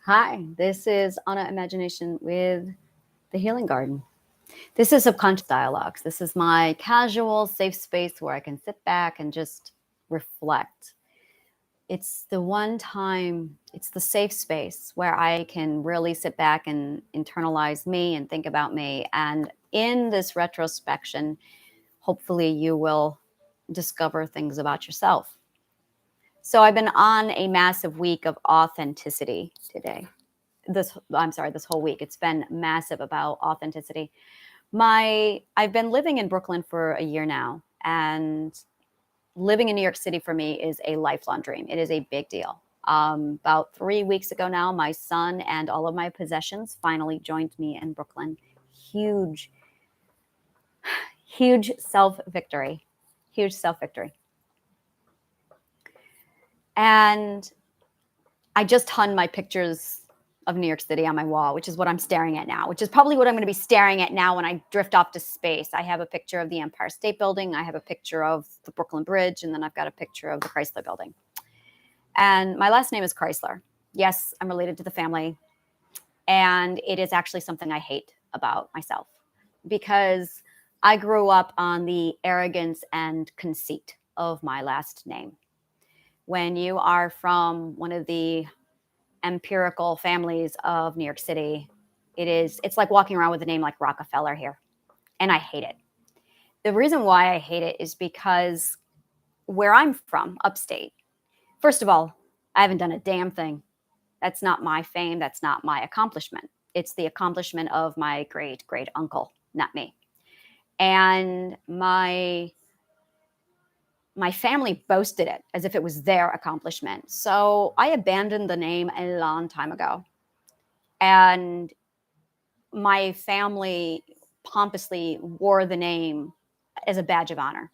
Hi, this is Anna Imagination with the Healing Garden. This is Subconscious Dialogues. This is my casual, safe space where I can sit back and just reflect. It's the one time, it's the safe space where I can really sit back and internalize me and think about me. And in this retrospection, hopefully you will discover things about yourself. So I've been on a massive week of authenticity today. This whole week. It's been massive about authenticity. I've been living in Brooklyn for a year now, and living in New York City for me is a lifelong dream. It is a big deal. About 3 weeks ago now, my son and all of my possessions finally joined me in Brooklyn. Huge, huge self victory. Huge self victory. And I just hung my pictures of New York City on my wall, which is what I'm staring at now, which is probably what I'm going to be staring at now when I drift off to space. I have a picture of the Empire State Building. I have a picture of the Brooklyn Bridge, and then I've got a picture of the Chrysler Building. And my last name is Chrysler. Yes, I'm related to the family. And it is actually something I hate about myself because I grew up on the arrogance and conceit of my last name. When you are from one of the empirical families of New York City, it's like walking around with a name like Rockefeller here. And I hate it. The reason why I hate it is because where I'm from, upstate, first of all, I haven't done a damn thing. That's not my fame. That's not my accomplishment. It's the accomplishment of my great great uncle, not me. And my family boasted it as if it was their accomplishment. So I abandoned the name a long time ago. And my family pompously wore the name as a badge of honor.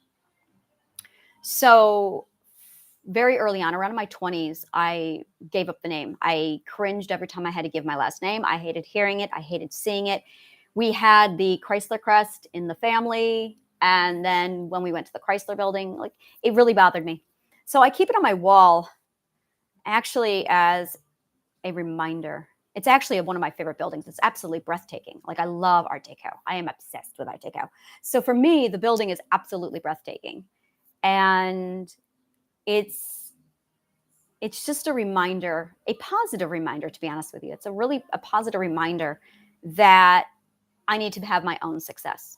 So very early on, around my 20s, I gave up the name. I cringed every time I had to give my last name. I hated hearing it. I hated seeing it. We had the Chrysler crest in the family. And then when we went to the Chrysler building, like it really bothered me. So I keep it on my wall actually as a reminder. It's actually one of my favorite buildings. It's absolutely breathtaking. Like I love Art Deco. I am obsessed with Art Deco. So for me, the building is absolutely breathtaking. And it's just a reminder, a positive reminder, to be honest with you. It's a positive reminder that I need to have my own success.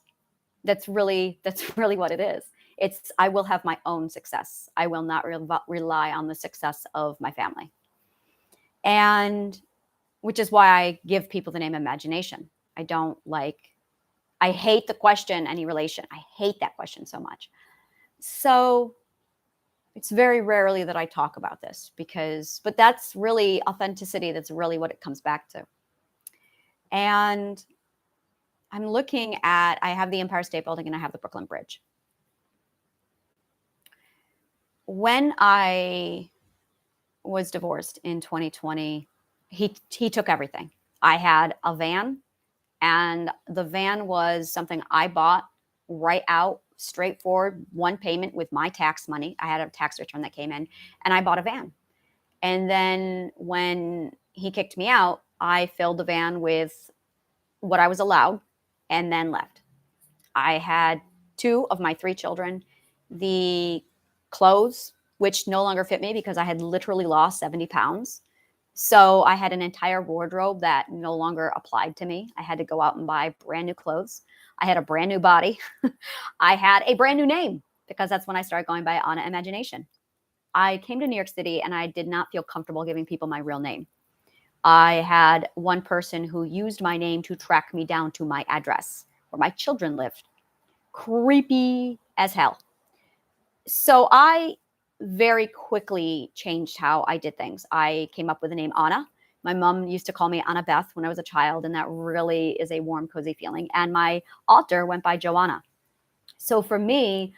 That's really what it is. I will have my own success. I will not rely on the success of my family. And which is why I give people the name Imagination. I hate the question, any relation. I hate that question so much. So it's very rarely that I talk about this but that's really authenticity. That's really what it comes back to. And I have the Empire State Building and I have the Brooklyn Bridge. When I was divorced in 2020, he took everything. I had a van, and the van was something I bought right out, straightforward, one payment with my tax money. I had a tax return that came in, and I bought a van. And then when he kicked me out, I filled the van with what I was allowed and then left. I had 2 of my 3 children, the clothes, which no longer fit me because I had literally lost 70 pounds. So I had an entire wardrobe that no longer applied to me. I had to go out and buy brand new clothes. I had a brand new body. I had a brand new name because that's when I started going by Anna Imagination. I came to New York City and I did not feel comfortable giving people my real name. I had one person who used my name to track me down to my address where my children lived. Creepy as hell. So I very quickly changed how I did things. I came up with the name Anna. My mom used to call me Anna Beth when I was a child, and that really is a warm, cozy feeling. And my alter went by Joanna. So for me,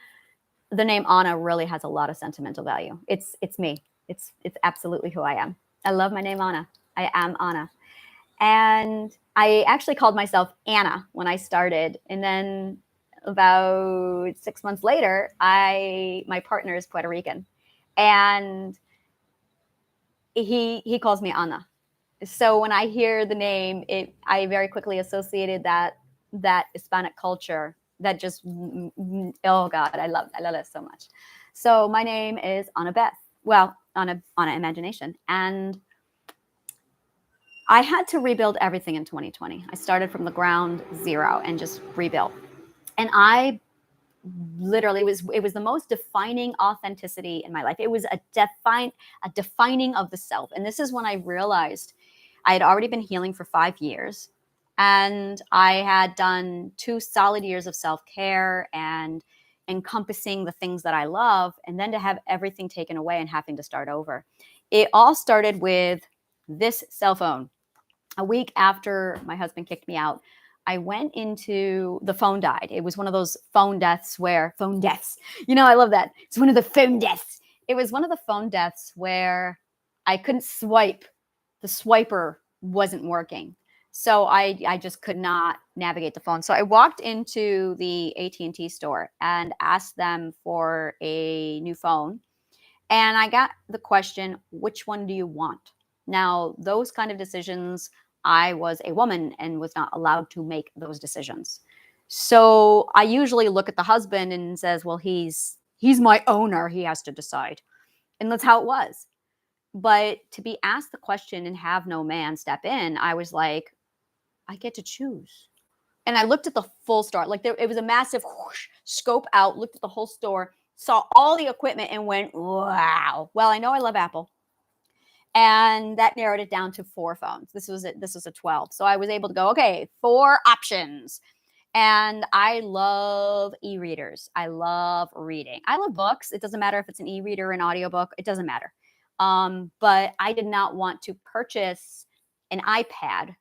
the name Anna really has a lot of sentimental value. It's me. It's absolutely who I am. I love my name Anna. I am Anna. And I actually called myself Anna when I started. And then about 6 months later, my partner is Puerto Rican. And he calls me Anna. So when I hear the name, I very quickly associated that Hispanic culture that just oh God, I love it so much. So my name is Anna Beth. Well, Anna Imagination, and I had to rebuild everything in 2020. I started from the ground zero and just rebuilt. And I literally it was the most defining authenticity in my life. It was a defining of the self. And this is when I realized I had already been healing for 5 years, and I had done 2 solid years of self-care and encompassing the things that I love, and then to have everything taken away and having to start over. It all started with this cell phone. A week after my husband kicked me out, I went into the phone died. It was one of those phone deaths where phone deaths, I love that. It's one of the phone deaths. It was one of the phone deaths where I couldn't swipe. The swiper wasn't working. So I just could not navigate the phone. So I walked into the AT&T store and asked them for a new phone. And I got the question, which one do you want? Now, those kind of decisions, I was a woman and was not allowed to make those decisions. So I usually look at the husband and says, well, he's my owner. He has to decide. And that's how it was. But to be asked the question and have no man step in, I was like, I get to choose. And I looked at the full store. Like it was a massive whoosh, scope out, looked at the whole store, saw all the equipment and went, wow. Well, I know I love Apple. And that narrowed it down to 4 phones. This was a 12. So I was able to go, okay, 4 options. And I love e-readers. I love reading. I love books. It doesn't matter if it's an e-reader or an audiobook. It doesn't matter. But I did not want to purchase an iPad.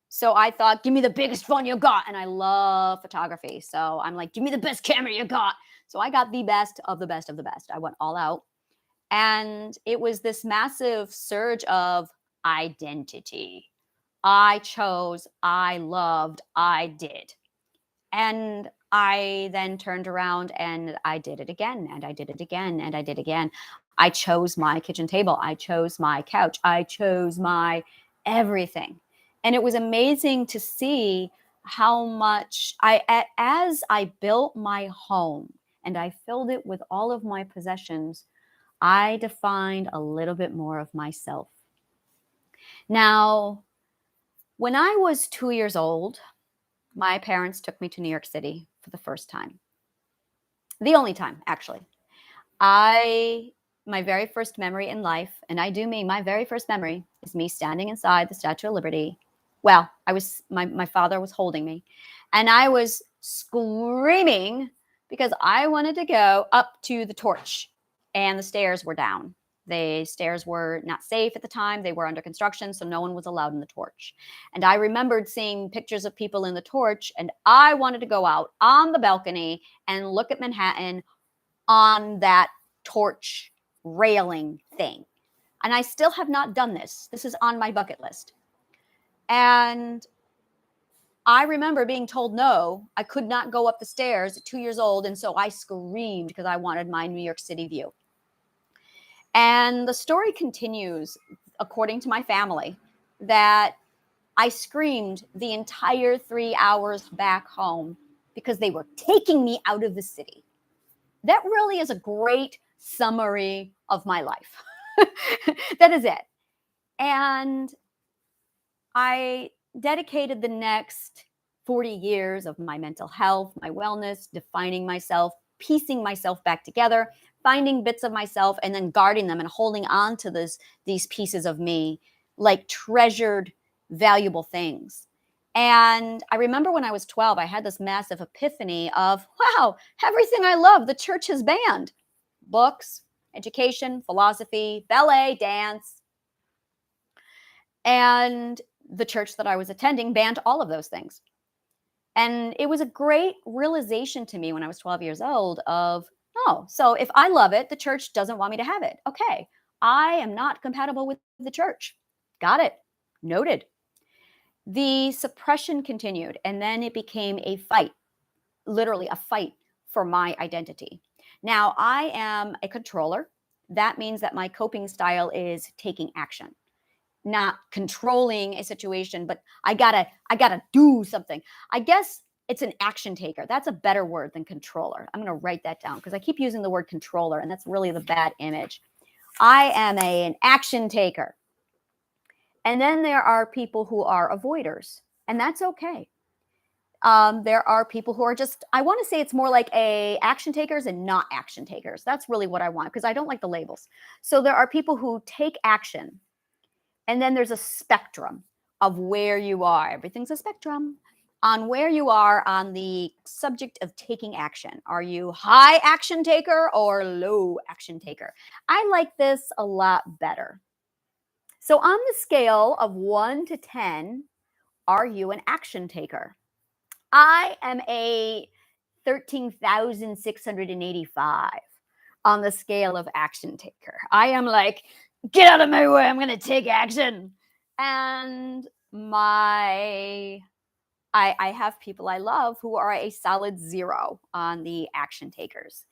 So I thought, give me the biggest phone you got. And I love photography. So I'm like, give me the best camera you got. So I got the best of the best of the best. I went all out. And it was this massive surge of identity. I chose, I loved, I did. And I then turned around and I did it again, and I did it again, and I did again. I chose my kitchen table. I chose my couch. I chose my everything. And it was amazing to see how much as I built my home and I filled it with all of my possessions, I defined a little bit more of myself. Now, when I was 2 years old, my parents took me to New York City for the first time. The only time, actually. I My very first memory in life, and I do mean my very first memory, is me standing inside the Statue of Liberty. Well, my father was holding me, and I was screaming because I wanted to go up to the torch, and the stairs were down. The stairs were not safe at the time. They were under construction, so no one was allowed in the torch. And I remembered seeing pictures of people in the torch, and I wanted to go out on the balcony and look at Manhattan on that torch railing thing. And I still have not done this. This is on my bucket list. And I remember being told no, I could not go up the stairs at 2 years old. And so I screamed because I wanted my New York City view. And the story continues, according to my family, that I screamed the entire 3 hours back home because they were taking me out of the city. That really is a great summary of my life. That is it. And I dedicated the next 40 years of my mental health, my wellness, defining myself, piecing myself back together, finding bits of myself, and then guarding them and holding on to these pieces of me like treasured, valuable things. And I remember when I was 12, I had this massive epiphany of, wow, everything I love, the church has banned. Books, education, philosophy, ballet, dance. And the church that I was attending banned all of those things. And it was a great realization to me when I was 12 years old of, oh, so if I love it, the church doesn't want me to have it. Okay, I am not compatible with the church. Got it. Noted. The suppression continued, and then it became a fight, literally a fight for my identity. Now, I am a controller. That means that my coping style is taking action. not controlling a situation, but I gotta do something. I guess it's an action taker. That's a better word than controller. I'm going to write that down because I keep using the word controller, and that's really the bad image. I am an action taker. And then there are people who are avoiders, and that's okay. There are people who are just, I want to say it's more like a action takers and not action takers. That's really what I want because I don't like the labels. So there are people who take action, and then there's a spectrum of where you are. Everything's a spectrum on where you are on the subject of taking action. Are you high action taker or low action taker? I like this a lot better. So on the scale of 1 to 10, are you an action taker? I am a 13,685 on the scale of action taker. I am like, get out of my way, I'm going to take action. And I have people I love who are a solid 0 on the action takers.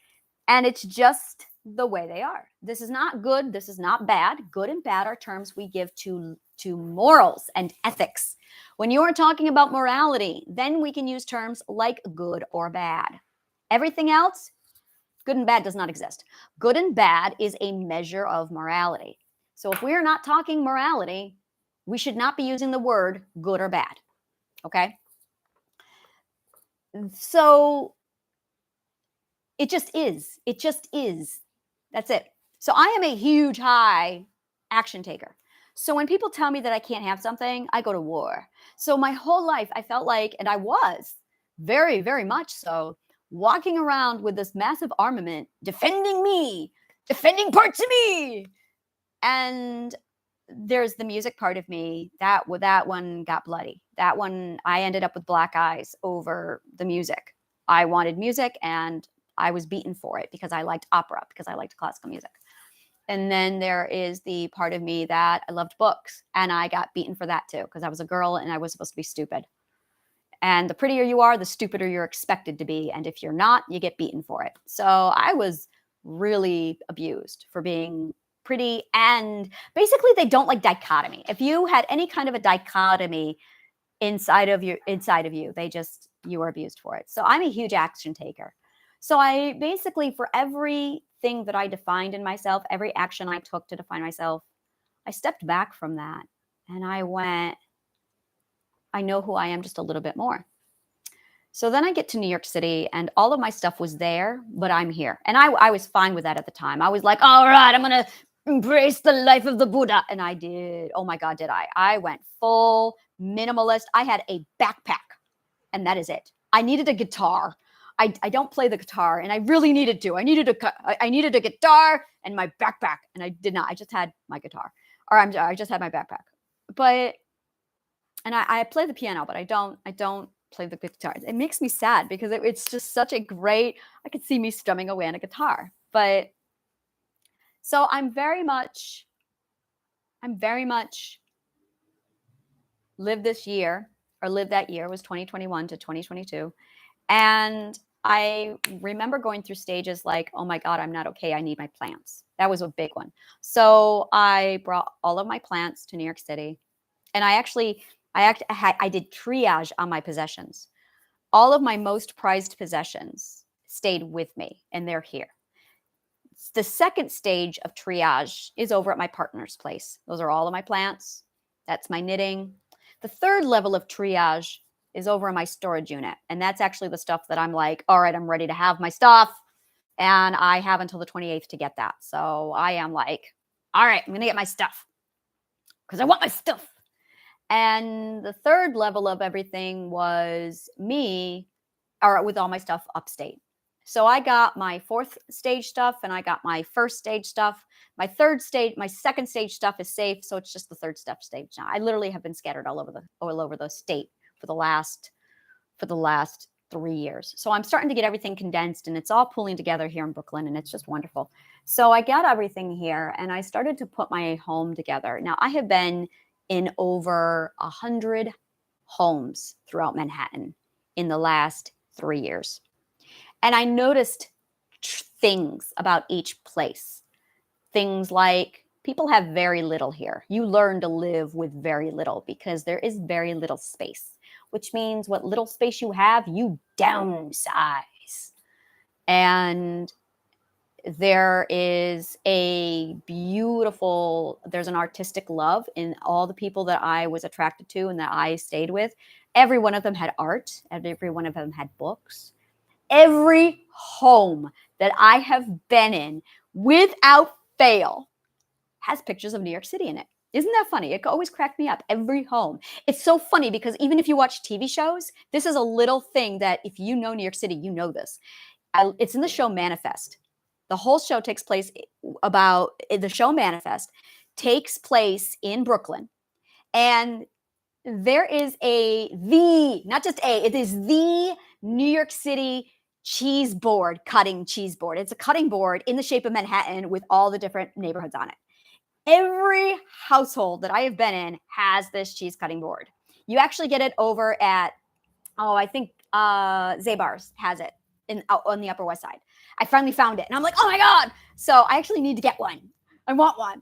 And it's just the way they are. This is not good. This is not bad. Good and bad are terms we give to morals and ethics. When you are talking about morality, then we can use terms like good or bad. Everything else, good and bad does not exist. Good and bad is a measure of morality. So if we are not talking morality, we should not be using the word good or bad. Okay? So it just is. It just is. That's it. So I am a huge high action taker. So when people tell me that I can't have something, I go to war. So my whole life, I felt like, and I was very, very much so, walking around with this massive armament, defending me, defending parts of me. And there's the music part of me that one got bloody. That one, I ended up with black eyes over the music. I wanted music, and I was beaten for it because I liked opera, because I liked classical music. And then there is the part of me that I loved books, and I got beaten for that too because I was a girl and I was supposed to be stupid. And the prettier you are, the stupider you're expected to be. And if you're not, you get beaten for it. So I was really abused for being pretty. And basically, they don't like dichotomy. If you had any kind of a dichotomy inside of you, you were abused for it. So I'm a huge action taker. So I basically, for everything that I defined in myself, every action I took to define myself, I stepped back from that and I went, I know who I am just a little bit more. So then I get to New York City and all of my stuff was there, but I'm here. And I was fine with that at the time. I was like, all right, I'm going to embrace the life of the Buddha. And I did. Oh my God, did I? I went full minimalist. I had a backpack and that is it. I needed a guitar. I don't play the guitar and I really needed to. I needed a guitar and my backpack, and I did not. I just had my guitar, or I just had my backpack. But and I play the piano, but I don't play the guitar. It makes me sad because it's just such a great. I could see me strumming away on a guitar, but so I'm very much lived this year, or lived that year, was 2021 to 2022. And I remember going through stages like, oh my God, I'm not okay. I need my plants. That was a big one. So I brought all of my plants to New York City. And I did triage on my possessions. All of my most prized possessions stayed with me, and they're here. The second stage of triage is over at my partner's place. Those are all of my plants. That's my knitting. The third level of triage is over in my storage unit. And that's actually the stuff that I'm like, all right, I'm ready to have my stuff. And I have until the 28th to get that. So I am like, all right, I'm going to get my stuff because I want my stuff. And the third level of everything was me, or with all my stuff upstate. So I got my fourth stage stuff and I got my first stage stuff. My second stage stuff is safe. So it's just the third step stage now. I literally have been scattered all over the state for the last 3 years. So I'm starting to get everything condensed and it's all pulling together here in Brooklyn, and it's just wonderful. So I got everything here and I started to put my home together. Now I have been in over 100 homes throughout Manhattan in the last 3 years. And I noticed things about each place. Things like People have very little here. You learn to live with very little because there is very little space, which means what little space you have, you downsize. And there is there's an artistic love in all the people that I was attracted to and that I stayed with. Every one of them had art, and every one of them had books. Every home that I have been in, without fail, has pictures of New York City in it. Isn't that funny? It always cracked me up. Every home. It's so funny because even if you watch TV shows, this is a little thing that if you know New York City, you know this. It's in the show Manifest. The whole show takes place the show Manifest takes place in Brooklyn. And there is it is the New York City cutting cheese board. It's a cutting board in the shape of Manhattan with all the different neighborhoods on it. Every household that I have been in has this cheese cutting board. You actually get it over at, I think Zabar's has it on the Upper West Side. I finally found it and I'm like, oh my God. So I actually need to get one. I want one.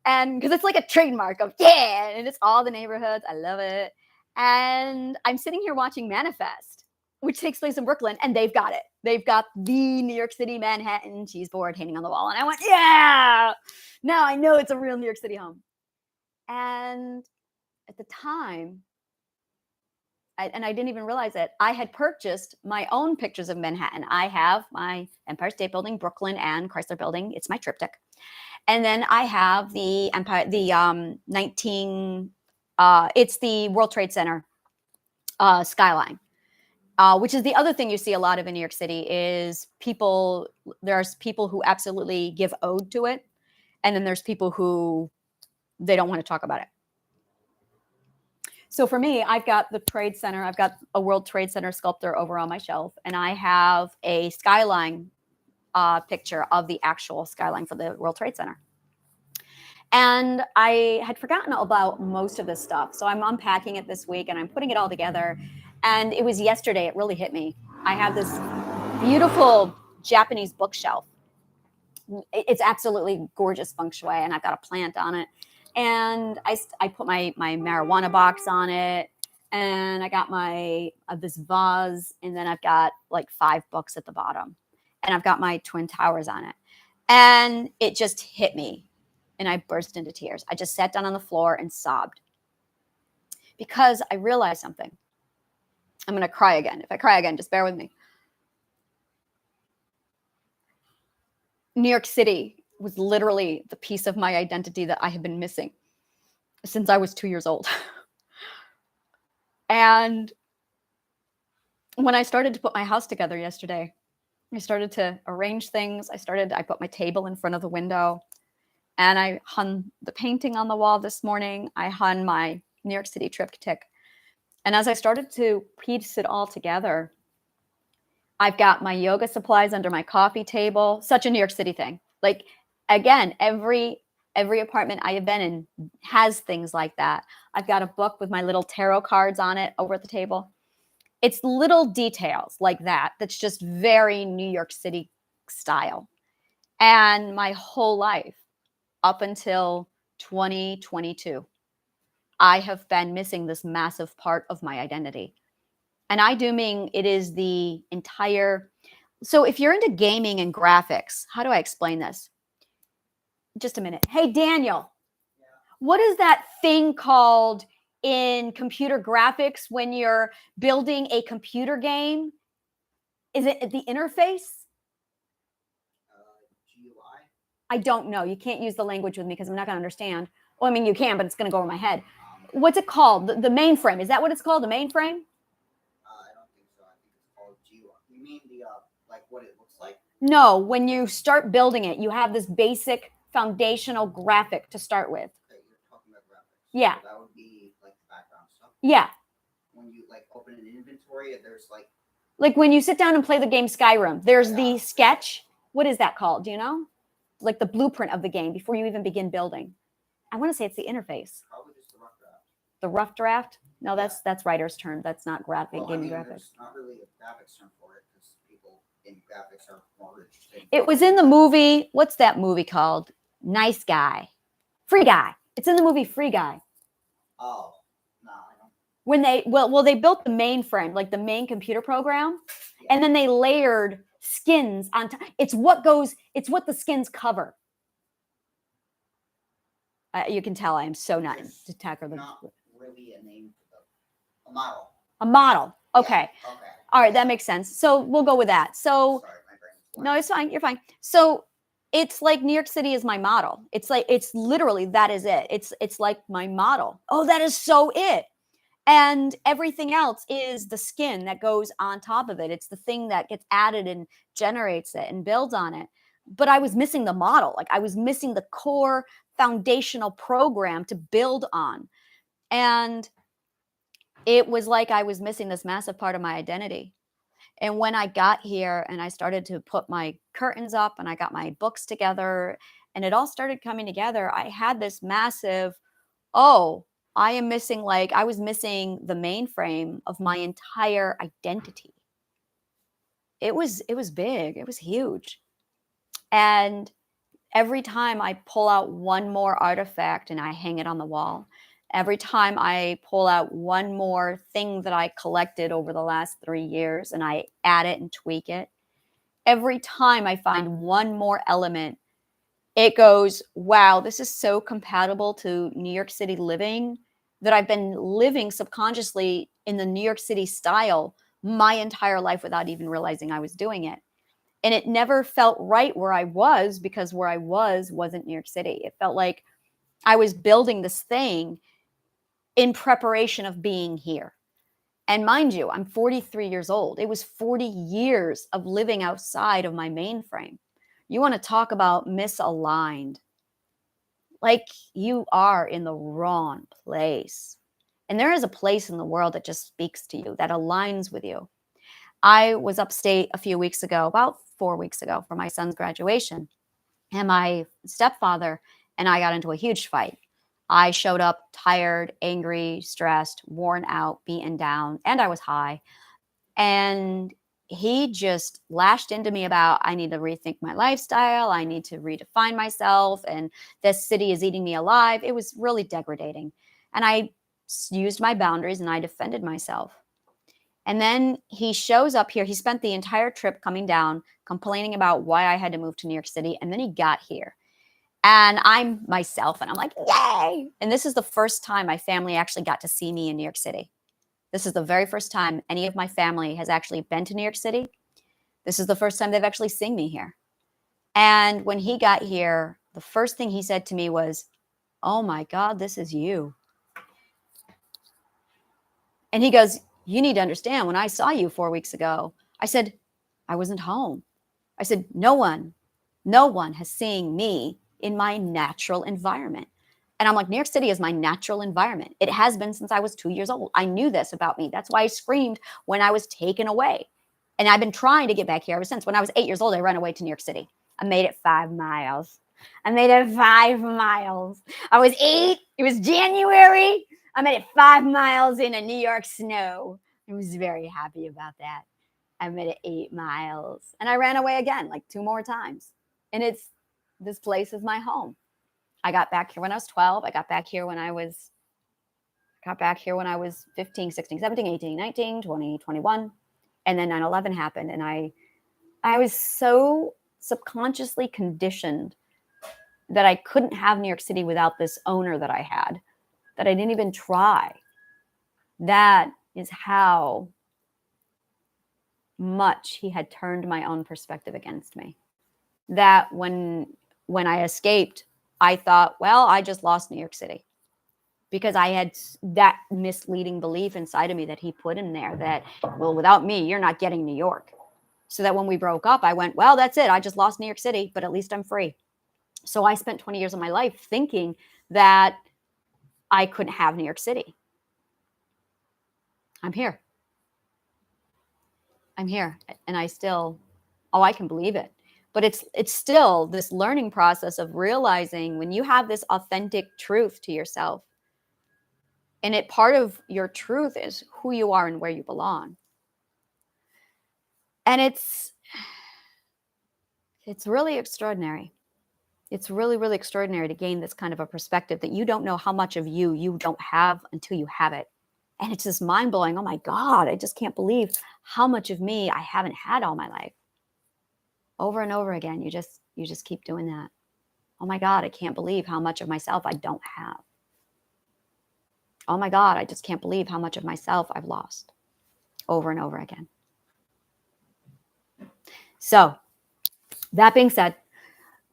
And because it's like a trademark of, yeah, and it's all the neighborhoods. I love it. And I'm sitting here watching Manifest, which takes place in Brooklyn, and they've got it. They've got the New York City Manhattan cheese board hanging on the wall. And I went, yeah, now I know it's a real New York City home. And at the time, I didn't even realize it, I had purchased my own pictures of Manhattan. I have my Empire State Building, Brooklyn, and Chrysler Building. It's my triptych. And then I have the it's the World Trade Center skyline, which is the other thing you see a lot of in New York City is there's people who absolutely give ode to it. And then there's people who they don't want to talk about it. So for me, I've got the Trade Center. I've got a World Trade Center sculpture over on my shelf, and I have a skyline picture of the actual skyline for the World Trade Center. And I had forgotten about most of this stuff. So I'm unpacking it this week and I'm putting it all together. And it was yesterday, it really hit me. I have this beautiful Japanese bookshelf. It's absolutely gorgeous feng shui, and I've got a plant on it. And I put my marijuana box on it, and I got my this vase, and then I've got like 5 books at the bottom, and I've got my Twin Towers on it. And it just hit me, and I burst into tears. I just sat down on the floor and sobbed because I realized something. I'm going to cry again. If I cry again, just bear with me. New York City was literally the piece of my identity that I have been missing since I was 2 years old. And when I started to put my house together yesterday, I started to arrange things. I put my table in front of the window, and I hung the painting on the wall this morning. I hung my New York City triptych. And as I started to piece it all together, I've got my yoga supplies under my coffee table. Such a New York City thing. Like, again, every apartment I have been in has things like that. I've got a book with my little tarot cards on it over at the table. It's little details like that that's just very New York City style. And my whole life, up until 2022, I have been missing this massive part of my identity. And I do mean it is the entire. So if you're into gaming and graphics, how do I explain this? Just a minute. Hey, Daniel, what is that thing called in computer graphics when you're building a computer game? Is it the interface? GUI? I don't know. You can't use the language with me because I'm not going to understand. Well, I mean, you can, but it's going to go over my head. What's it called? The mainframe. Is that what it's called? The mainframe? I don't think so. I think it's called GUI. You mean the like what it looks like? No, when you start building it, you have this basic foundational graphic to start with. Okay, you're talking about graphics. Yeah. So that would be like the background stuff. Yeah. When you like open an inventory, there's like when you sit down and play the game Skyrim, there's the sketch. What is that called? Do you know? Like the blueprint of the game before you even begin building. I want to say it's the interface. Probably just the rough draft. The rough draft? No, that's writer's term. That's not gaming graphics. There's not really a graphics term for it because people in graphics are more interested. It was in the movie. What's that movie called? Nice Guy. Free Guy. It's in the movie Free Guy. Oh, no, I don't. When they built the mainframe, like the main computer program, Yeah. and then they layered skins on top. It's what the skins cover. You can tell I am so not to tackle the Not really a name for a model. A model. Okay. Yeah, okay. All right, that makes sense. So we'll go with that. So Sorry, my brain's no, it's fine. You're fine. So it's like New York City is my model. It's literally that is it. It's like my model. Oh, that is so it. And everything else is the skin that goes on top of it. It's the thing that gets added and generates it and builds on it. But I was missing the model. Like I was missing the core foundational program to build on. And it was like I was missing this massive part of my identity. And when I got here and I started to put my curtains up and I got my books together and it all started coming together, I had this massive, oh, I was missing the mainframe of my entire identity. It was big. It was huge. And every time I pull out one more artifact and I hang it on the wall, every time I pull out one more thing that I collected over the last 3 years and I add it and tweak it, every time I find one more element, it goes, wow, this is so compatible to New York City living that I've been living subconsciously in the New York City style my entire life without even realizing I was doing it. And it never felt right where I was because where I wasn't New York City. It felt like I was building this thing in preparation of being here. And mind you, I'm 43 years old. It was 40 years of living outside of my mainframe. You want to talk about misaligned. Like you are in the wrong place. And there is a place in the world that just speaks to you, that aligns with you. I was upstate a few weeks ago, about 4 weeks ago, for my son's graduation. And my stepfather and I got into a huge fight. I showed up tired, angry, stressed, worn out, beaten down, and I was high. And he just lashed into me about, I need to rethink my lifestyle. I need to redefine myself. And this city is eating me alive. It was really degrading. And I used my boundaries and I defended myself. And then he shows up here. He spent the entire trip coming down, complaining about why I had to move to New York City. And then he got here. And I'm myself and I'm like, yay. And this is the first time my family actually got to see me in New York City. This is the very first time any of my family has actually been to New York City. This is the first time they've actually seen me here. And when he got here, the first thing he said to me was, oh my God, this is you. And he goes, you need to understand, when I saw you 4 weeks ago, I said, I wasn't home. I said, no one has seen me in my natural environment. And I'm like, New York City is my natural environment. It has been since I was 2 years old. I knew this about me. That's why I screamed when I was taken away. And I've been trying to get back here ever since. When I was 8 years old, I ran away to New York City. I made it 5 miles. I made it 5 miles. I was 8. It was January. I made it 5 miles in a New York snow. I was very happy about that. I made it 8 miles. And I ran away again, like 2 more times. And this place is my home. I got back here when I was 12. I got back here when I was 15, 16, 17, 18, 19, 20, 21. And then 9/11 happened. And I was so subconsciously conditioned that I couldn't have New York City without this owner that I had, that I didn't even try. That is how much he had turned my own perspective against me. That when I escaped, I thought, well, I just lost New York City, because I had that misleading belief inside of me that he put in there that, well, without me, you're not getting New York. So that when we broke up, I went, well, that's it. I just lost New York City, but at least I'm free. So I spent 20 years of my life thinking that I couldn't have New York City. I'm here. I'm here. And I still, oh, I can believe it. But it's still this learning process of realizing when you have this authentic truth to yourself, and part of your truth is who you are and where you belong. And it's really extraordinary. It's really, really extraordinary to gain this kind of a perspective that you don't know how much of you don't have until you have it. And it's just mind blowing. Oh my God, I just can't believe how much of me I haven't had all my life. Over and over again, you just keep doing that. Oh my God, I can't believe how much of myself I don't have. Oh my God, I just can't believe how much of myself I've lost. Over and over again. So, that being said,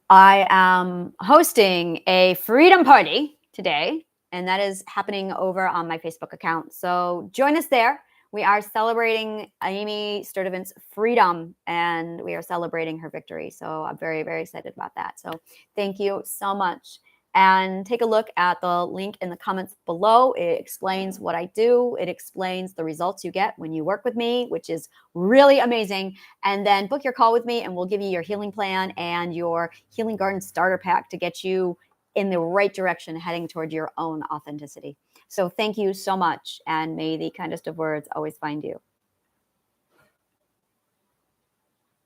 I am hosting a freedom party today, and that is happening over on my Facebook account. So join us there. We are celebrating Amy Sturdivant's freedom, and we are celebrating her victory. So I'm very, very excited about that. So thank you so much. And take a look at the link in the comments below. It explains what I do. It explains the results you get when you work with me, which is really amazing. And then book your call with me, and we'll give you your healing plan and your healing garden starter pack to get you in the right direction, heading toward your own authenticity. So thank you so much. And may the kindest of words always find you.